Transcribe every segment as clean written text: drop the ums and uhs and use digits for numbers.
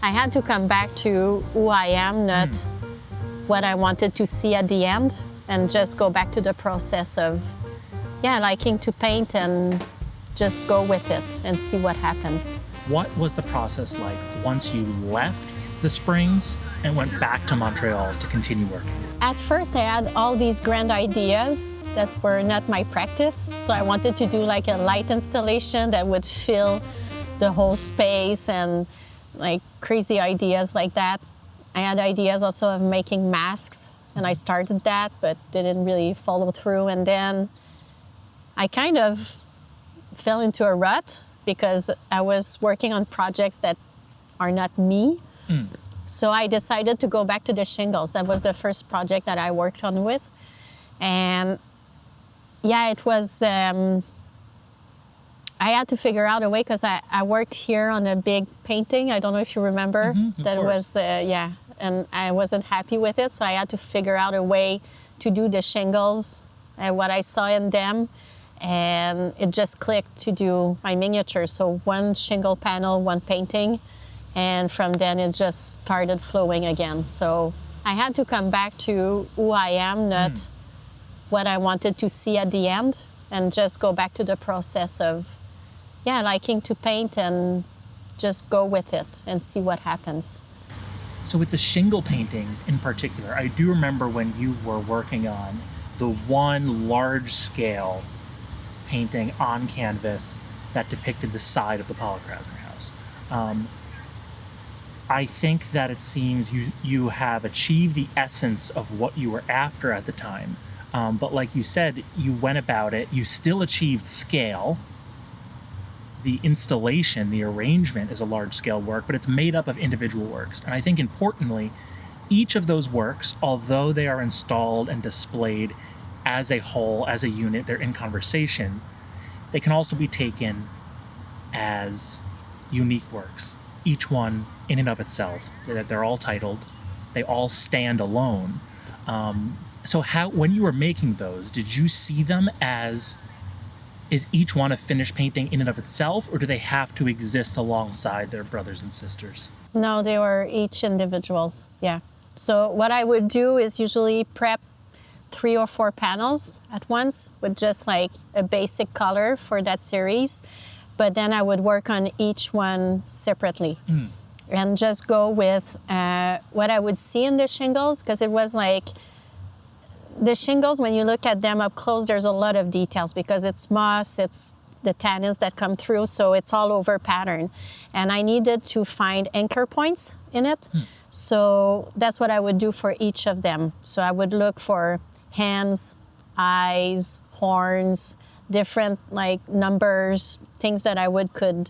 I had to come back to who I am, not what I wanted to see at the end, and just go back to the process of, liking to paint and just go with it and see what happens. What was the process like once you left the Springs and went back to Montreal to continue working? At first, I had all these grand ideas that were not my practice. So I wanted to do like a light installation that would fill the whole space and like crazy ideas like that. I had ideas also of making masks, and I started that, but didn't really follow through. And then I kind of fell into a rut because I was working on projects that are not me. So I decided to go back to the shingles. That was the first project that I worked on with. And it was, I had to figure out a way because I worked here on a big painting. I don't know if you remember. That was, and I wasn't happy with it. So I had to figure out a way to do the shingles and what I saw in them. And it just clicked to do my miniatures. So one shingle panel, one painting. And from then it just started flowing again. So I had to come back to who I am, not what I wanted to see at the end, and just go back to the process of, liking to paint and just go with it and see what happens. So with the shingle paintings in particular, I do remember when you were working on the one large-scale painting on canvas that depicted the side of the Pollock-Krasner House. I think that it seems you have achieved the essence of what you were after at the time. But like you said, you went about it, you still achieved scale. The installation, the arrangement is a large-scale work, but it's made up of individual works. And I think importantly, each of those works, although they are installed and displayed as a whole, as a unit, they're in conversation, they can also be taken as unique works. Each one in and of itself, that they're all titled, they all stand alone. So when you were making those, did you see them as, is each one a finished painting in and of itself, or do they have to exist alongside their brothers and sisters? No, they were each individuals, So what I would do is usually prep 3 or 4 panels at once with just like a basic color for that series. But then I would work on each one separately and just go with what I would see in the shingles, because it was like the shingles, when you look at them up close, there's a lot of details because it's moss, it's the tannins that come through, so it's all over pattern. And I needed to find anchor points in it. So that's what I would do for each of them. So I would look for hands, eyes, horns, different like numbers, things that I could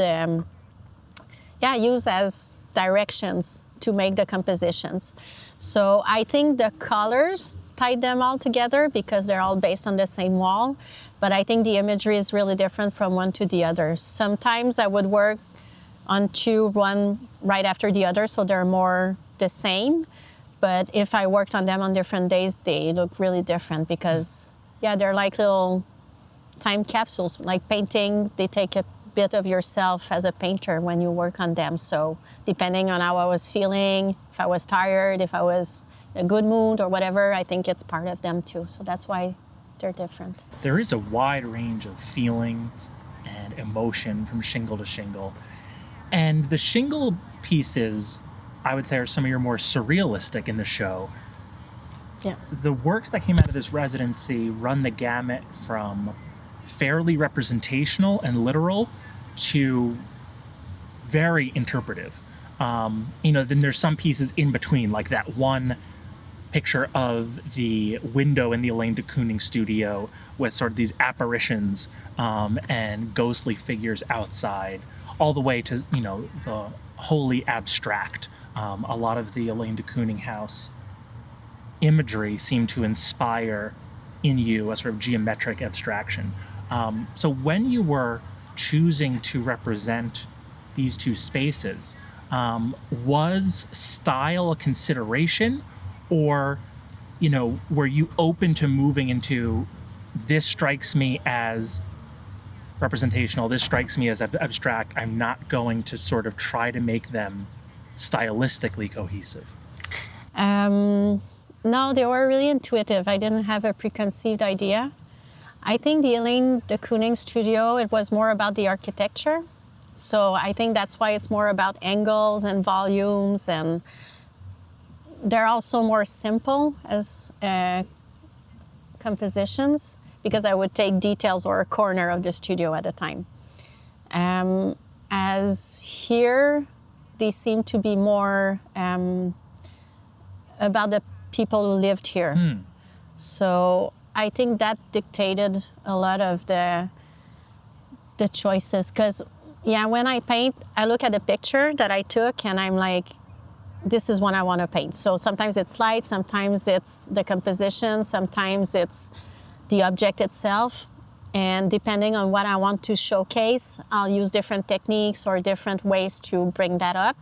use as directions to make the compositions. So I think the colors tied them all together because they're all based on the same wall, but I think the imagery is really different from one to the other. Sometimes I would work on 2, one right after the other, so they're more the same. But if I worked on them on different days, they look really different because, they're like little time capsules. Like painting, they take a bit of yourself as a painter when you work on them. So depending on how I was feeling, if I was tired, if I was in a good mood or whatever, I think it's part of them too. So that's why they're different. There is a wide range of feelings and emotion from shingle to shingle. And the shingle pieces, I would say, are some of your more surrealistic in the show. Yeah. The works that came out of this residency run the gamut from fairly representational and literal to very interpretive. Then there's some pieces in between, like that one picture of the window in the Elaine de Kooning studio with sort of these apparitions and ghostly figures outside, all the way to, the wholly abstract. A lot of the Elaine de Kooning House imagery seemed to inspire in you a sort of geometric abstraction. So when you were choosing to represent these two spaces, was style a consideration, or, were you open to moving into, this strikes me as representational, this strikes me as abstract, I'm not going to sort of try to make them stylistically cohesive? No, they were really intuitive. I didn't have a preconceived idea. I think the Elaine de Kooning studio, it was more about the architecture. So I think that's why it's more about angles and volumes, and they're also more simple as compositions, because I would take details or a corner of the studio at a time. As here, they seem to be more about the people who lived here. So I think that dictated a lot of the choices, because when I paint, I look at the picture that I took and I'm like, this is what I want to paint. So sometimes it's light, sometimes it's the composition, sometimes it's the object itself. And depending on what I want to showcase, I'll use different techniques or different ways to bring that up.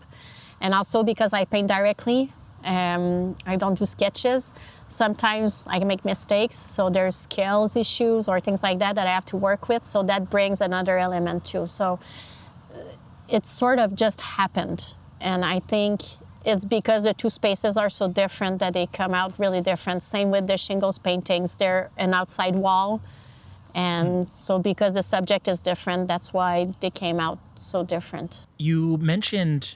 And also because I paint directly, I don't do sketches. Sometimes I make mistakes, so there's scales issues or things like that I have to work with. So that brings another element too. So it sort of just happened. And I think it's because the two spaces are so different that they come out really different. Same with the shingles paintings. They're an outside wall. And so because the subject is different, that's why they came out so different. You mentioned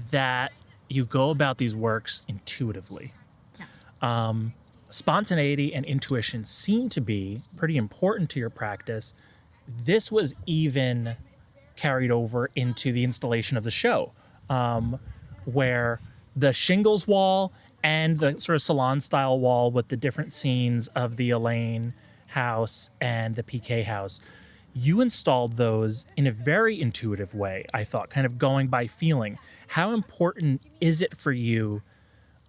that you go about these works intuitively. Spontaneity and intuition seem to be pretty important to your practice. This was even carried over into the installation of the show, where the shingles wall and the sort of salon-style wall with the different scenes of the Elaine house and the PK house, you installed those in a very intuitive way, I thought, kind of going by feeling. How important is it for you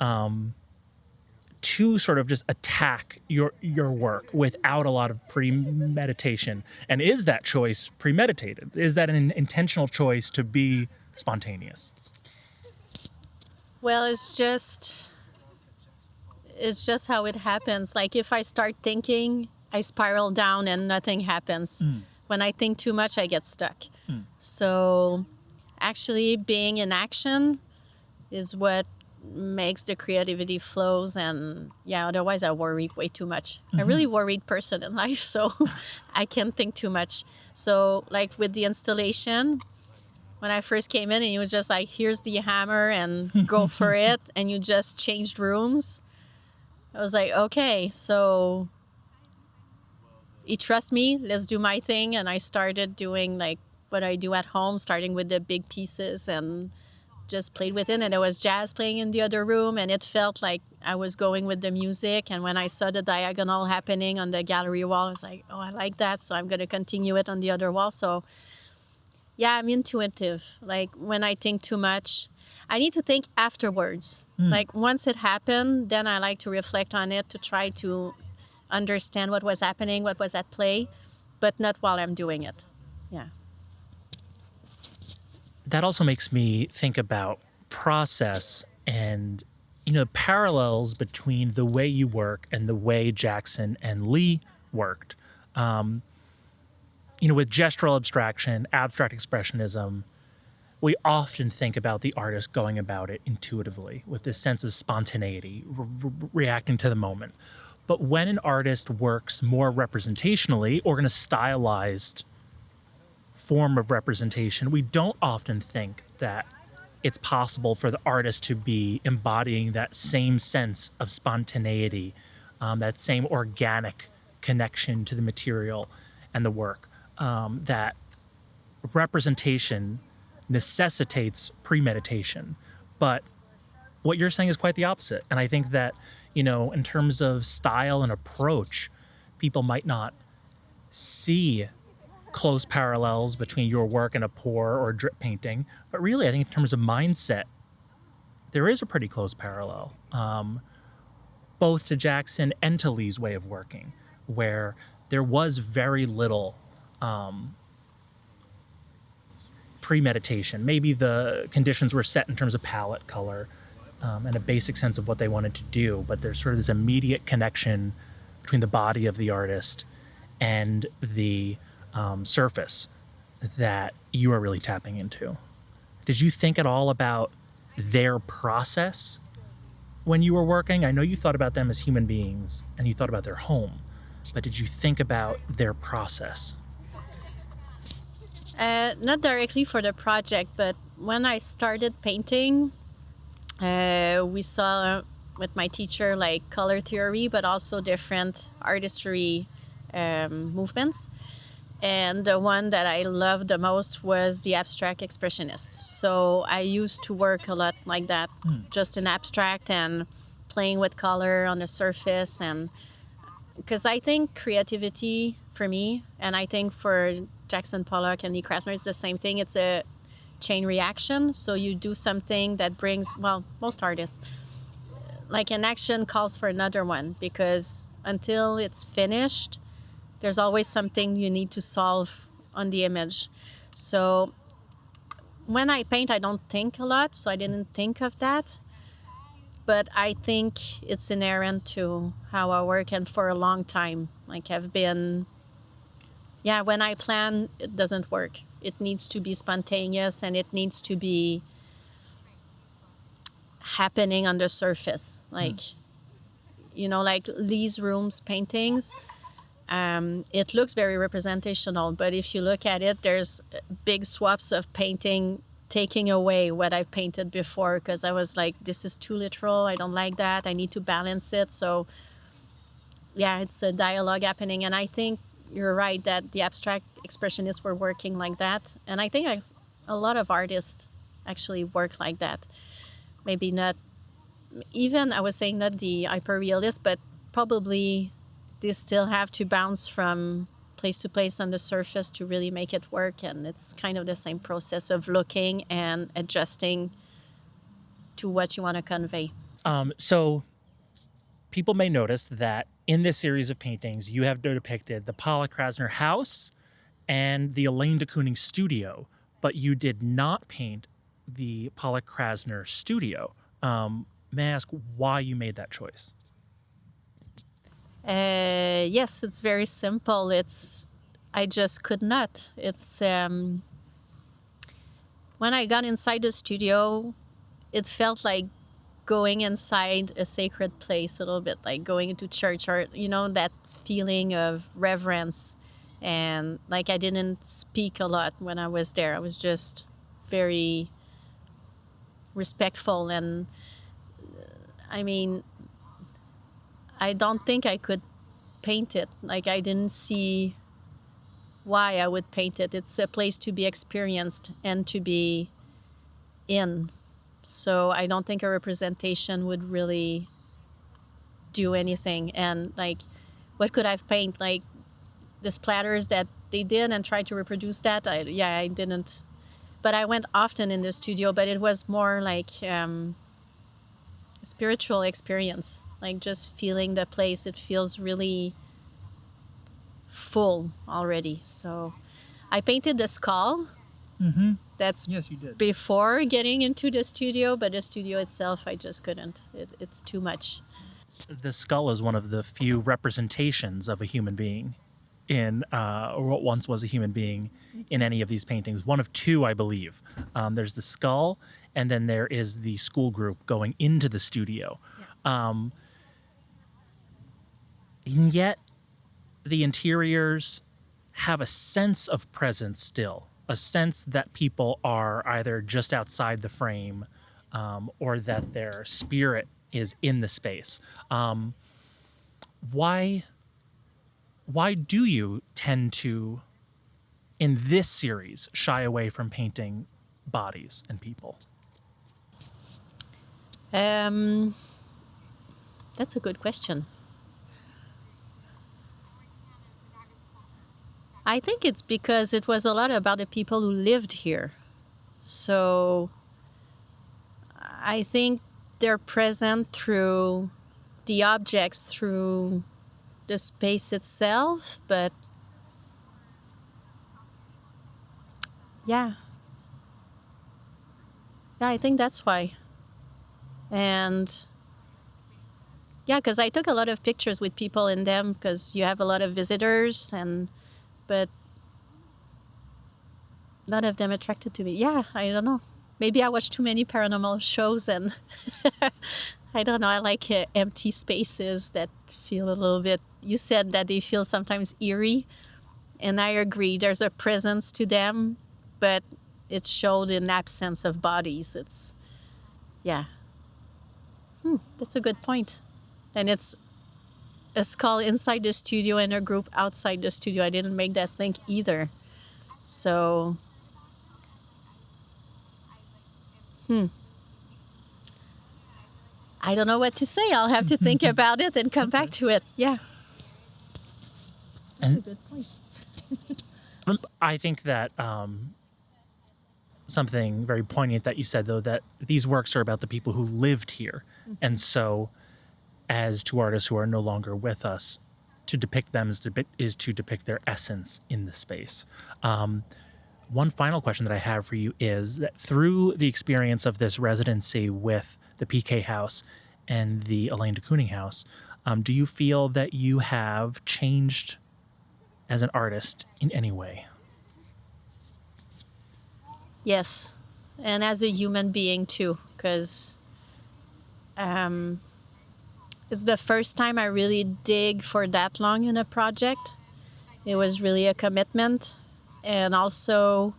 to sort of just attack your work without a lot of premeditation? And is that choice premeditated? Is that an intentional choice to be spontaneous? Well, it's just how it happens. Like if I start thinking, I spiral down and nothing happens. When I think too much, I get stuck. So actually being in action is what makes the creativity flows. And otherwise I worry way too much. I'm a really worried person in life, so I can't think too much. So like with the installation, when I first came in and you were just like, here's the hammer and go for it. And you just changed rooms. I was like, okay, so you trust me, let's do my thing. And I started doing like what I do at home, starting with the big pieces and just played with it. And there was jazz playing in the other room and it felt like I was going with the music. And when I saw the diagonal happening on the gallery wall, I was like, oh, I like that. So I'm going to continue it on the other wall. So yeah, I'm intuitive. Like when I think too much, I need to think afterwards. Like once it happened, then I like to reflect on it to try to understand what was happening, what was at play, but not while I'm doing it. Yeah. That also makes me think about process and, parallels between the way you work and the way Jackson and Lee worked. With gestural abstraction, abstract expressionism, we often think about the artist going about it intuitively with this sense of spontaneity, reacting to the moment. But when an artist works more representationally or in a stylized form of representation, we don't often think that it's possible for the artist to be embodying that same sense of spontaneity, that same organic connection to the material and the work, that representation necessitates premeditation. But what you're saying is quite the opposite. And I think that, in terms of style and approach, people might not see close parallels between your work and a pour or drip painting. But really, I think in terms of mindset, there is a pretty close parallel, both to Jackson and to Lee's way of working, where there was very little premeditation. Maybe the conditions were set in terms of palette color and a basic sense of what they wanted to do, but there's sort of this immediate connection between the body of the artist and the surface that you are really tapping into. Did you think at all about their process when you were working? I know you thought about them as human beings and you thought about their home, but did you think about their process? Not directly for the project, but when I started painting, we saw with my teacher like color theory, but also different artistry movements. And the one that I loved the most was the abstract expressionists. So I used to work a lot like that, just in abstract and playing with color on the surface. And because I think creativity for me, and I think for Jackson Pollock and Lee Krasner, it's the same thing. It's a chain reaction. So you do something that brings, well, most artists, like an action calls for another one, because until it's finished, there's always something you need to solve on the image. So when I paint, I don't think a lot, so I didn't think of that. But I think it's inherent to how I work, and for a long time. Like I've been, when I plan, it doesn't work. It needs to be spontaneous, and it needs to be happening on the surface. Like, like Lee's rooms paintings, it looks very representational, but if you look at it, there's big swaths of painting taking away what I've painted before, because I was like, this is too literal, I don't like that, I need to balance it. So it's a dialogue happening, and I think you're right that the abstract expressionists were working like that, and I think a lot of artists actually work like that. Maybe not even, I was saying, not the hyper-realist, but probably they still have to bounce from place to place on the surface to really make it work. And it's kind of the same process of looking and adjusting to what you want to convey. So people may notice that in this series of paintings, you have depicted the Pollock-Krasner House and the Elaine de Kooning studio, but you did not paint the Pollock-Krasner studio. May I ask why you made that choice? Yes, it's very simple. I just could not. It's when I got inside the studio, it felt like going inside a sacred place a little bit, like going into church, or that feeling of reverence. And like I didn't speak a lot when I was there. I was just very respectful, and I mean, I don't think I could paint it. Like I didn't see why I would paint it. It's a place to be experienced and to be in. So I don't think a representation would really do anything. And like, what could I paint? Like the splatters that they did and tried to reproduce that. I didn't. But I went often in the studio, but it was more like spiritual experience, like just feeling the place. It feels really full already. So I painted the skull. That's Yes, you did. Before getting into the studio, but the studio itself, I just couldn't. It's too much. The skull is one of the few representations of a human being in, or what once was a human being in any of these paintings. One of two, I believe. There's the skull, and then there is the school group going into the studio. And yet, the interiors have a sense of presence still, a sense that people are either just outside the frame or that their spirit is in the space. Why do you tend to, in this series, shy away from painting bodies and people? That's a good question. I think it's because it was a lot about the people who lived here. So I think they're present through the objects, through the space itself, but I think that's why. And because I took a lot of pictures with people in them, because you have a lot of visitors, but none of them attracted to me. I don't know. maybe I watch too many paranormal shows, and I don't know, I like empty spaces that feel a little bit, you said that they feel sometimes eerie, and I agree, there's a presence to them, but it's showed in absence of bodies. It's, yeah. That's a good point. And it's a skull inside the studio and a group outside the studio. I didn't make that link either. So, I don't know what to say. I'll have to think about it and come back to it. Yeah. That's a good point. I think that something very poignant that you said, though, that these works are about the people who lived here. And so, as two artists who are no longer with us, to depict them is to depict their essence in the space. One final question that I have for you is that through the experience of this residency with the PK House and the Elaine de Kooning House, do you feel that you have changed as an artist in any way? Yes, and as a human being too, because it's the first time I really dig for that long in a project. It was really a commitment, and also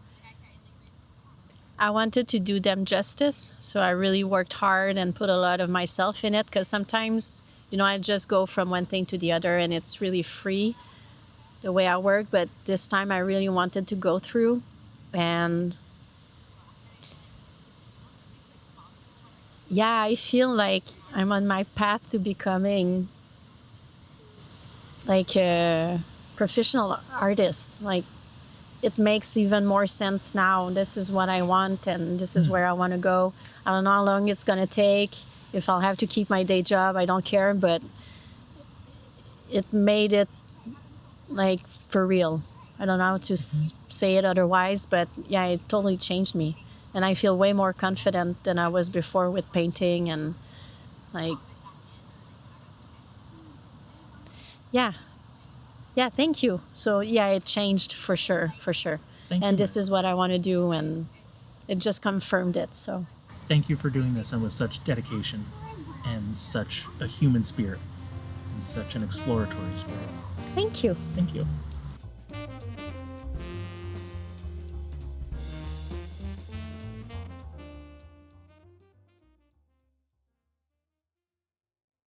I wanted to do them justice, so I really worked hard and put a lot of myself in it, because sometimes, I just go from one thing to the other and it's really free the way I work, but this time I really wanted to go through, and yeah, I feel like I'm on my path to becoming like a professional artist. Like, it makes even more sense now. This is what I want, and this is where I want to go. I don't know how long it's going to take. If I'll have to keep my day job, I don't care, but it made it like for real. I don't know how to say it otherwise, but yeah, it totally changed me. And I feel way more confident than I was before with painting, and like, yeah, thank you. So yeah, it changed for sure. Thank And you. this is what I want to do, and it just confirmed it. So Thank you for doing this, and with such dedication and such a human spirit and such an exploratory spirit. thank you. Thank you.